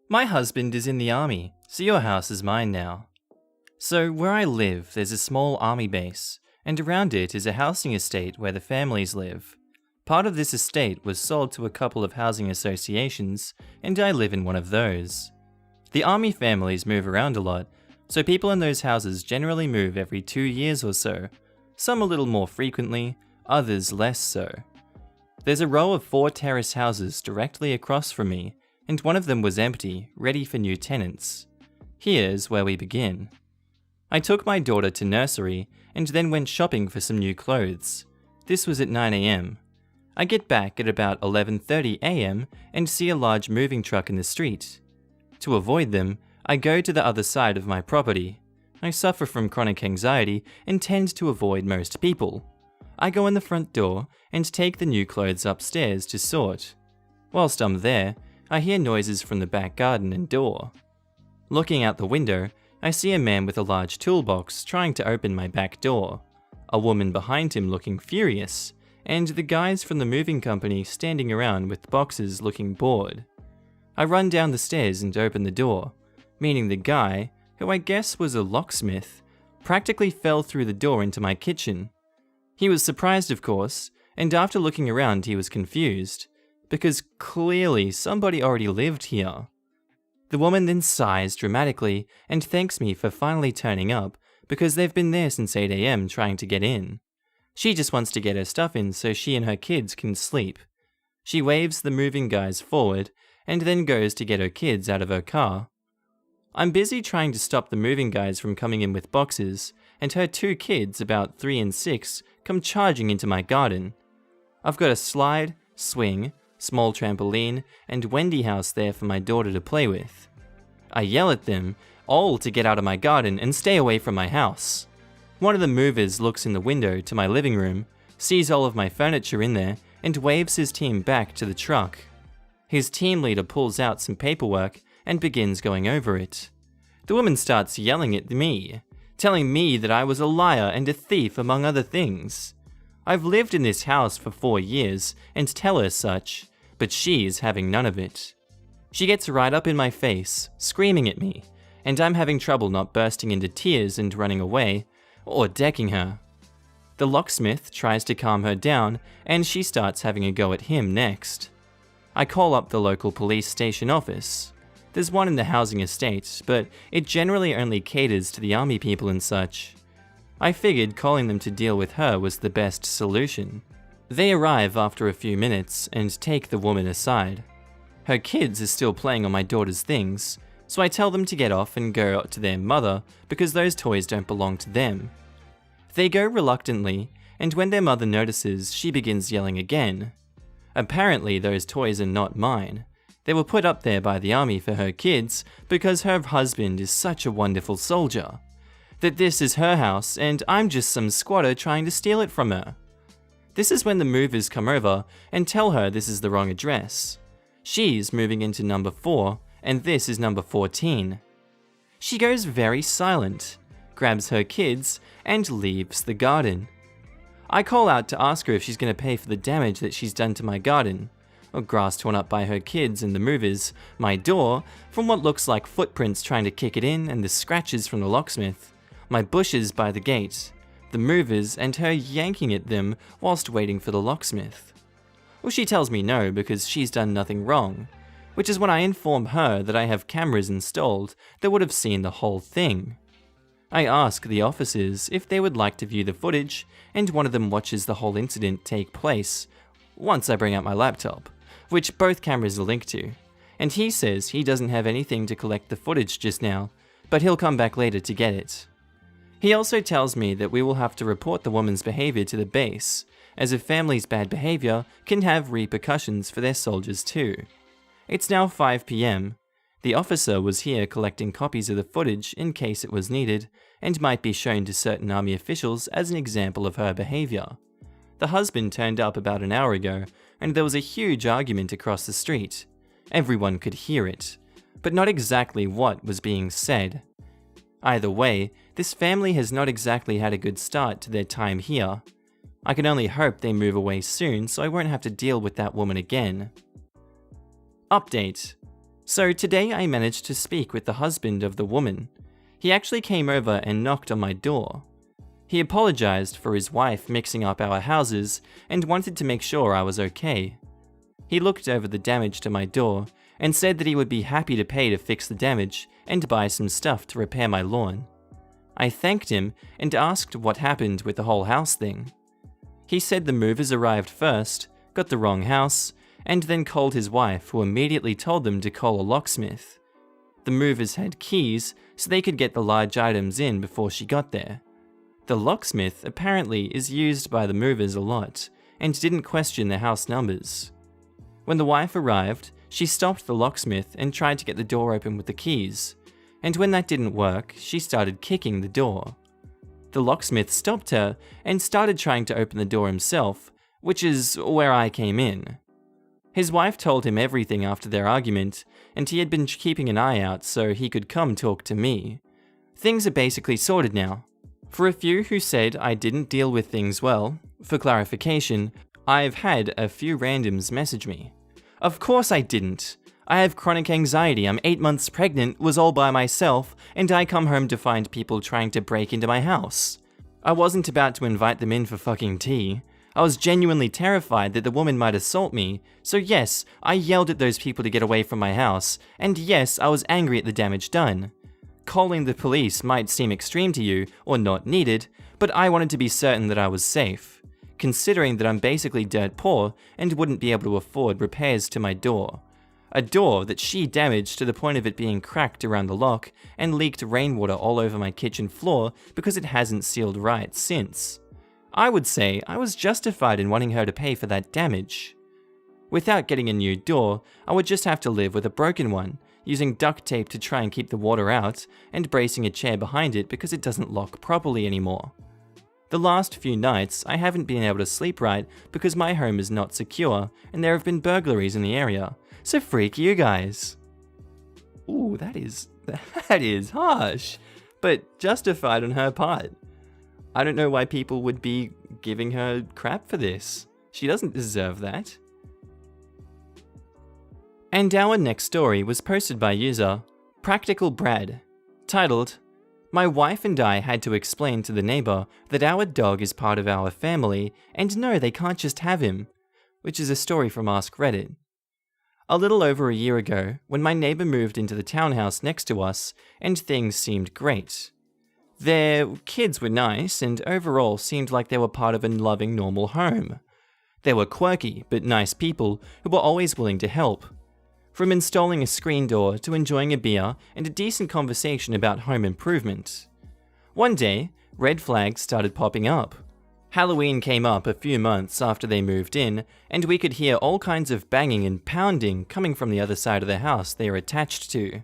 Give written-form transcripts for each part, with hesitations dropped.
My husband is in the army, so your house is mine now. So where I live, there's a small army base, and around it is a housing estate where the families live. Part of this estate was sold to a couple of housing associations, and I live in one of those. The army families move around a lot, so people in those houses generally move every 2 years or so, some a little more frequently, others less so. There's a row of 4 terrace houses directly across from me, and one of them was empty, ready for new tenants. Here's where we begin. I took my daughter to nursery and then went shopping for some new clothes. This was at 9 AM. I get back at about 11:30 AM and see a large moving truck in the street. To avoid them, I go to the other side of my property. I suffer from chronic anxiety and tend to avoid most people. I go in the front door and take the new clothes upstairs to sort. Whilst I'm there, I hear noises from the back garden and door. Looking out the window, I see a man with a large toolbox trying to open my back door, a woman behind him looking furious, and the guys from the moving company standing around with boxes looking bored. I run down the stairs and open the door, meaning the guy, who I guess was a locksmith, practically fell through the door into my kitchen. He was surprised, of course, and after looking around he was confused, because clearly somebody already lived here. The woman then sighs dramatically and thanks me for finally turning up, because they've been there since 8 AM trying to get in. She just wants to get her stuff in so she and her kids can sleep. She waves the moving guys forward and then goes to get her kids out of her car. I'm busy trying to stop the moving guys from coming in with boxes, and her 2 kids, about 3 and 6, come charging into my garden. I've got a slide, swing, small trampoline, and Wendy house there for my daughter to play with. I yell at them all to get out of my garden and stay away from my house. One of the movers looks in the window to my living room, sees all of my furniture in there, and waves his team back to the truck. His team leader pulls out some paperwork and begins going over it. The woman starts yelling at me, telling me that I was a liar and a thief among other things. I've lived in this house for 4 years and tell her such, but she's having none of it. She gets right up in my face, screaming at me, and I'm having trouble not bursting into tears and running away, or decking her. The locksmith tries to calm her down, and she starts having a go at him next. I call up the local police station office. There's one in the housing estate, but it generally only caters to the army people and such. I figured calling them to deal with her was the best solution. They arrive after a few minutes and take the woman aside. Her kids are still playing on my daughter's things, so I tell them to get off and go to their mother because those toys don't belong to them. They go reluctantly, and when their mother notices, she begins yelling again. Apparently those toys are not mine. They were put up there by the army for her kids because her husband is such a wonderful soldier. That this is her house and I'm just some squatter trying to steal it from her. This is when the movers come over and tell her this is the wrong address. She's moving into number 4 and this is number 14. She goes very silent, grabs her kids and leaves the garden. I call out to ask her if she's going to pay for the damage that she's done to my garden. Grass torn up by her kids and the movers, my door, from what looks like footprints trying to kick it in and the scratches from the locksmith, my bushes by the gate, the movers and her yanking at them whilst waiting for the locksmith. Well, she tells me no because she's done nothing wrong, which is when I inform her that I have cameras installed that would have seen the whole thing. I ask the officers if they would like to view the footage, and one of them watches the whole incident take place once I bring out my laptop, which both cameras are linked to, and he says he doesn't have anything to collect the footage just now, but he'll come back later to get it. He also tells me that we will have to report the woman's behavior to the base, as a family's bad behavior can have repercussions for their soldiers too. It's now 5 PM. The officer was here collecting copies of the footage in case it was needed, and might be shown to certain army officials as an example of her behavior. The husband turned up about an hour ago, and there was a huge argument across the street. Everyone could hear it, but not exactly what was being said. Either way, this family has not exactly had a good start to their time here. I can only hope they move away soon so I won't have to deal with that woman again. Update. So today I managed to speak with the husband of the woman. He actually came over and knocked on my door. He apologized for his wife mixing up our houses and wanted to make sure I was okay. He looked over the damage to my door and said that he would be happy to pay to fix the damage and buy some stuff to repair my lawn. I thanked him and asked what happened with the whole house thing. He said the movers arrived first, got the wrong house, and then called his wife, who immediately told them to call a locksmith. The movers had keys, so they could get the large items in before she got there. The locksmith apparently is used by the movers a lot, and didn't question the house numbers. When the wife arrived, she stopped the locksmith and tried to get the door open with the keys, and when that didn't work, she started kicking the door. The locksmith stopped her and started trying to open the door himself, which is where I came in. His wife told him everything after their argument, and he had been keeping an eye out so he could come talk to me. Things are basically sorted now. For a few who said I didn't deal with things well, for clarification, I've had a few randoms message me. Of course I didn't. I have chronic anxiety, I'm 8 months pregnant, was all by myself, and I come home to find people trying to break into my house. I wasn't about to invite them in for fucking tea. I was genuinely terrified that the woman might assault me, so yes, I yelled at those people to get away from my house, and yes, I was angry at the damage done. Calling the police might seem extreme to you, or not needed, but I wanted to be certain that I was safe, considering that I'm basically dirt poor and wouldn't be able to afford repairs to my door. A door that she damaged to the point of it being cracked around the lock and leaked rainwater all over my kitchen floor because it hasn't sealed right since. I would say I was justified in wanting her to pay for that damage. Without getting a new door, I would just have to live with a broken one, using duct tape to try and keep the water out, and bracing a chair behind it because it doesn't lock properly anymore. The last few nights, I haven't been able to sleep right because my home is not secure and there have been burglaries in the area, so freak you guys. Ooh, that is harsh, but justified on her part. I don't know why people would be giving her crap for this. She doesn't deserve that. And our next story was posted by user Practical Brad, titled, "My wife and I had to explain to the neighbor that our dog is part of our family and no, they can't just have him," which is a story from Ask Reddit. A little over a year ago, when my neighbor moved into the townhouse next to us, and things seemed great. Their kids were nice and overall seemed like they were part of a loving normal home. They were quirky but nice people who were always willing to help. From installing a screen door to enjoying a beer and a decent conversation about home improvement. One day, red flags started popping up. Halloween came up a few months after they moved in, and we could hear all kinds of banging and pounding coming from the other side of the house they were attached to.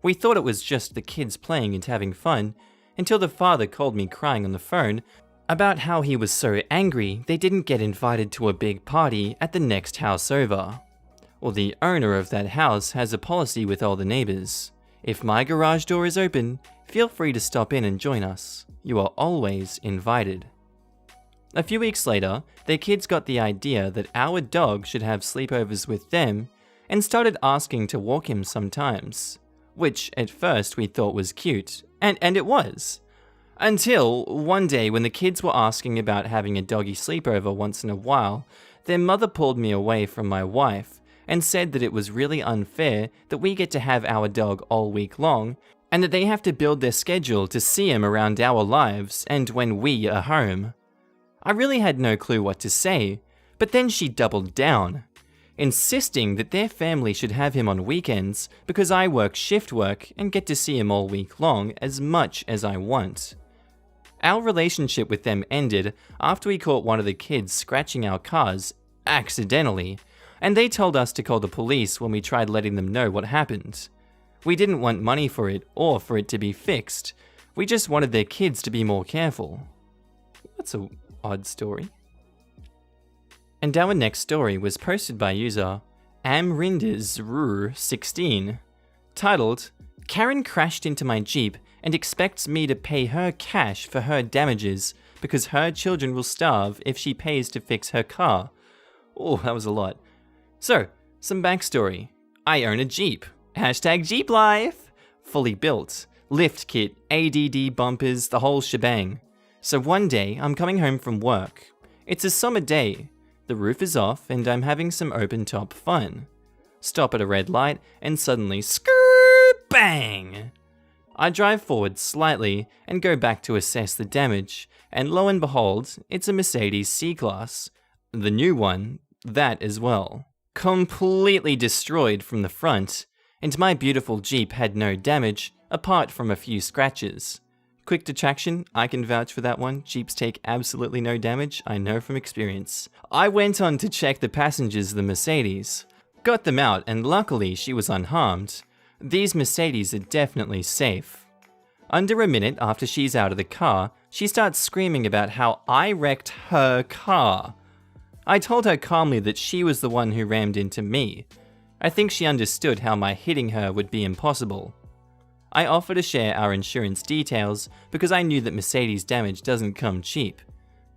We thought it was just the kids playing and having fun, until the father called me crying on the phone about how he was so angry they didn't get invited to a big party at the next house over. Well, the owner of that house has a policy with all the neighbors. If my garage door is open, feel free to stop in and join us. You are always invited. A few weeks later, their kids got the idea that our dog should have sleepovers with them and started asking to walk him sometimes, which at first we thought was cute, and it was. Until one day when the kids were asking about having a doggy sleepover once in a while, their mother pulled me away from my wife and said that it was really unfair that we get to have our dog all week long, and that they have to build their schedule to see him around our lives and when we are home. I really had no clue what to say, but then she doubled down, insisting that their family should have him on weekends because I work shift work and get to see him all week long as much as I want. Our relationship with them ended after we caught one of the kids scratching our cars accidentally, and they told us to call the police when we tried letting them know what happened. We didn't want money for it or for it to be fixed. We just wanted their kids to be more careful. That's an odd story. And our next story was posted by user Amrinders16, titled, "Karen crashed into my Jeep and expects me to pay her cash for her damages because her children will starve if she pays to fix her car." Oh, that was a lot. So, some backstory. I own a Jeep. Hashtag Jeep life! Fully built, lift kit, ADD bumpers, the whole shebang. So one day, I'm coming home from work. It's a summer day. The roof is off and I'm having some open top fun. Stop at a red light and suddenly skrrr, bang! I drive forward slightly and go back to assess the damage, and lo and behold, it's a Mercedes C-Class. The new one, that as well. Completely destroyed from the front, and my beautiful Jeep had no damage, apart from a few scratches. Quick detraction, I can vouch for that one. Jeeps take absolutely no damage, I know from experience. I went on to check the passengers of the Mercedes. Got them out, and luckily she was unharmed. These Mercedes are definitely safe. Under a minute after she's out of the car, she starts screaming about how I wrecked her car. I told her calmly that she was the one who rammed into me. I think she understood how my hitting her would be impossible. I offered to share our insurance details because I knew that Mercedes damage doesn't come cheap.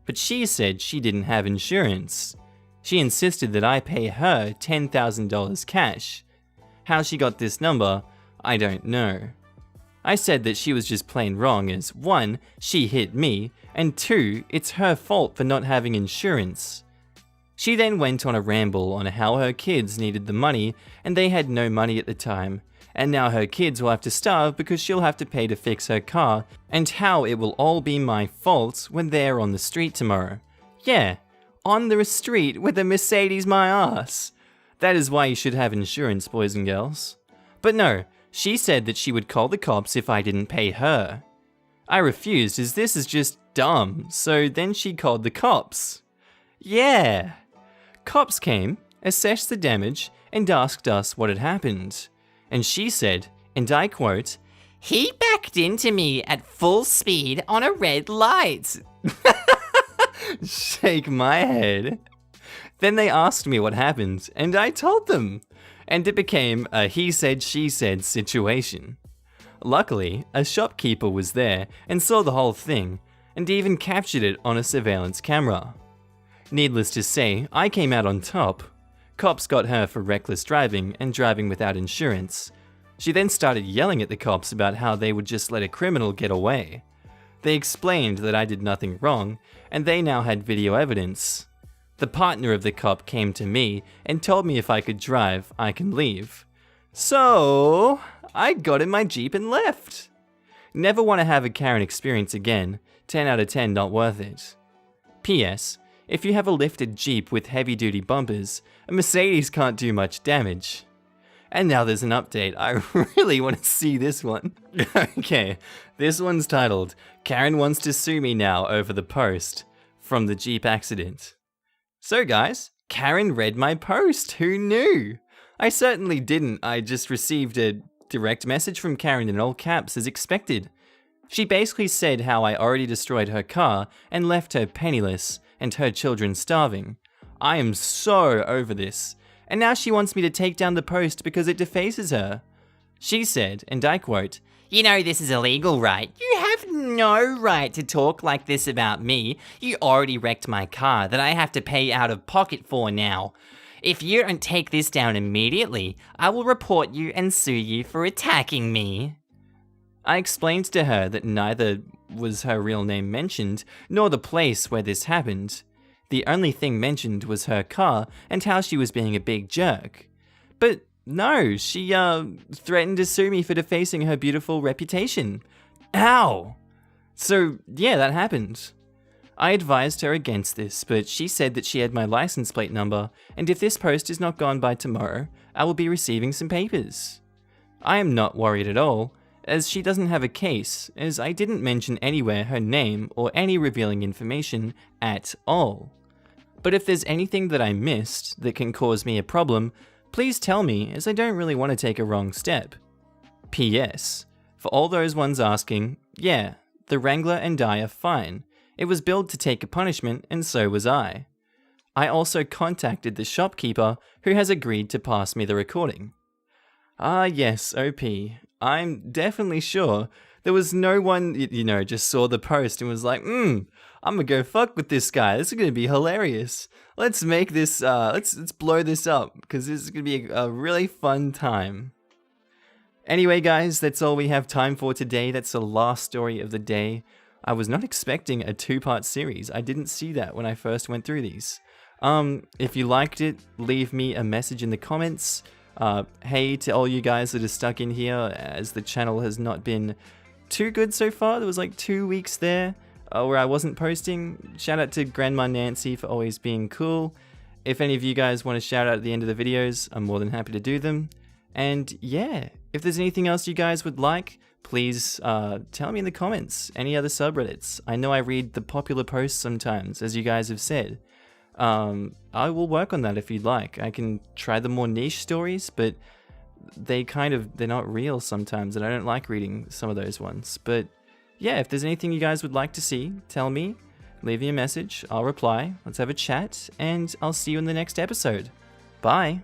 But she said she didn't have insurance. She insisted that I pay her $10,000 cash. How she got this number, I don't know. I said that she was just plain wrong as 1, she hit me, and 2, it's her fault for not having insurance. She then went on a ramble on how her kids needed the money and they had no money at the time, and now her kids will have to starve because she'll have to pay to fix her car, and how it will all be my fault when they're on the street tomorrow. Yeah, on the street with a Mercedes my ass. That is why you should have insurance, boys and girls. But no, she said that she would call the cops if I didn't pay her. I refused as this is just dumb, so then she called the cops. Yeah. Cops came, assessed the damage, and asked us what had happened. And she said, and I quote, "He backed into me at full speed on a red light." Shake my head. Then they asked me what happened, and I told them. And it became a he said, she said situation. Luckily, a shopkeeper was there and saw the whole thing, and even captured it on a surveillance camera. Needless to say, I came out on top. Cops got her for reckless driving and driving without insurance. She then started yelling at the cops about how they would just let a criminal get away. They explained that I did nothing wrong, and they now had video evidence. The partner of the cop came to me and told me if I could drive, I can leave. So, I got in my Jeep and left. Never want to have a Karen experience again. 10 out of 10 not worth it. P.S. If you have a lifted Jeep with heavy-duty bumpers, a Mercedes can't do much damage. And now there's an update. I really want to see this one. Okay, this one's titled, "Karen wants to sue me now over the post from the Jeep accident." So guys, Karen read my post. Who knew? I certainly didn't. I just received a direct message from Karen in all caps as expected. She basically said how I already destroyed her car and left her penniless and her children starving. I am so over this. And now she wants me to take down the post because it defaces her. She said, and I quote, "You know this is illegal, right? You have no right to talk like this about me. You already wrecked my car that I have to pay out of pocket for now. If you don't take this down immediately, I will report you and sue you for attacking me." I explained to her that neither was her real name mentioned, nor the place where this happened. The only thing mentioned was her car and how she was being a big jerk. But no, she threatened to sue me for defacing her beautiful reputation. Ow! So yeah, that happened. I advised her against this, but she said that she had my license plate number, and if this post is not gone by tomorrow, I will be receiving some papers. I am not worried at all, as she doesn't have a case, as I didn't mention anywhere her name or any revealing information at all. But if there's anything that I missed that can cause me a problem, please tell me, as I don't really want to take a wrong step. P.S. For all those ones asking, yeah, the Wrangler and I are fine. It was built to take a punishment, and so was I. I also contacted the shopkeeper, who has agreed to pass me the recording. Ah yes, OP. I'm definitely sure there was no one, just saw the post and was like, I'm gonna go fuck with this guy. This is gonna be hilarious. Let's make this, let's blow this up, because this is gonna be a really fun time. Anyway, guys, that's all we have time for today. That's the last story of the day. I was not expecting a 2-part series. I didn't see that when I first went through these. If you liked it, leave me a message in the comments. Hey to all you guys that are stuck in here, as the channel has not been too good so far. There was like 2 weeks there where I wasn't posting. Shout out to Grandma Nancy for always being cool. If any of you guys want to shout out at the end of the videos, I'm more than happy to do them. And yeah, if there's anything else you guys would like, please tell me in the comments. Any other subreddits? I know I read the popular posts sometimes, as you guys have said. I will work on that if you'd like. I can try the more niche stories, but they're not real sometimes, and I don't like reading some of those ones. But yeah, if there's anything you guys would like to see, tell me. Leave me a message. I'll reply. Let's have a chat, and I'll see you in the next episode. Bye!